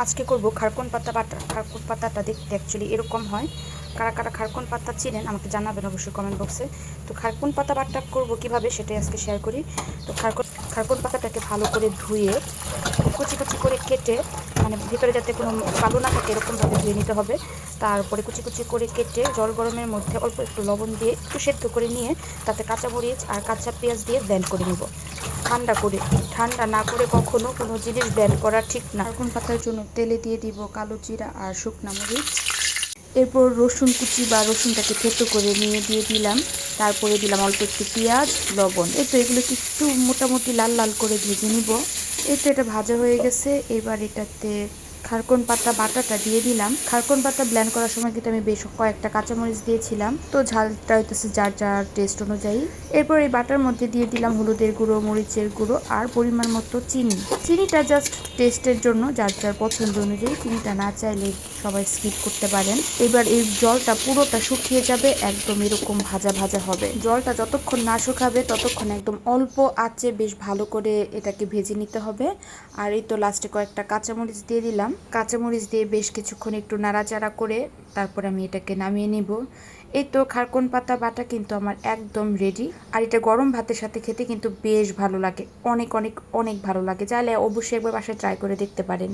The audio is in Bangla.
আজকে করব খারকন পাতা বাটা। খারকন পাতাটা দেখতে অ্যাকচুয়ালি এরকম হয়। কারা কারা খারকন পাতা চিনেন আমাকে জানাবেন অবশ্যই কমেন্ট বক্সে। তো খারকন পাতা বাটা করব কিভাবে সেটাই আজকে শেয়ার করি। তো খারকন পাতাটাকে ভালো করে ধুয়ে কুচি কুচি করে কেটে, মানে ভিতরে যাতে কোনো কালো না থাকে এরকমভাবে ধুয়ে নিতে হবে। তারপরে কুচি কুচি করে কেটে জল গরমের মধ্যে অল্প একটু লবণ দিয়ে একটু সেদ্ধ করে নিয়ে তাতে কাঁচামরিচ আর কাঁচা পেঁয়াজ দিয়ে ব্লেন্ড করে নিব ঠান্ডা করে। ঠান্ডা না করে কখনো কোনো জিনিস ব্লেন্ড করা ঠিক না। খারকন পাতার জন্য তেলে দিয়ে দিব কালো জিরা আর শুকনা মরিচ। এরপর রসুন কুচি বা রসুনটাকে থেতো করে নিয়ে দিয়ে দিলাম। তারপরে দিলাম অল্প একটু পেঁয়াজ, লবণ। এই তো এগুলোকে একটু মোটামুটি লাল লাল করে ভেজে নিব। এই তো এটা ভাজা হয়ে গেছে। এবার এটাতে খারকন পাতা বাটাটা দিয়ে দিলাম। খারকন পাতা ব্লেন্ড করার সময় কিন্তু আমি বেশ কয়েকটা কাঁচামরিচ দিয়েছিলাম, তো ঝালটা হইতেছে যার যার টেস্ট অনুযায়ী। এরপর এই বাটার মধ্যে দিয়ে দিলাম হলুদের গুঁড়ো, মরিচের গুঁড়ো আর পরিমাণ মতো চিনি। চিনিটা জাস্ট টেস্টের জন্য, যার যার পছন্দ অনুযায়ী। চিনিটা না চাইলে সবাই স্কিপ করতে পারেন। এবার এই জলটা পুরোটা শুকিয়ে যাবে, একদম এরকম ভাজা ভাজা হবে। জলটা যতক্ষণ না শুকাবে ততক্ষণ একদম অল্প আঁচে বেশ ভালো করে এটাকে ভেজে নিতে হবে। আর এই তো লাস্টে কয়েকটা কাঁচামরিচ দিয়ে দিলাম। কাঁচামরিচ দিয়ে বেশ কিছুক্ষণ একটু নাড়াচাড়া করে তারপর আমি এটাকে নামিয়ে নিব। এই তো খারকন পাতা বাটা কিন্তু আমার একদম রেডি। আর এটা গরম ভাতের সাথে খেতে কিন্তু বেশ ভালো লাগে, অনেক অনেক অনেক ভালো লাগে। চাইলে অবশ্যই একবার বাসায় ট্রাই করে দেখতে পারেন।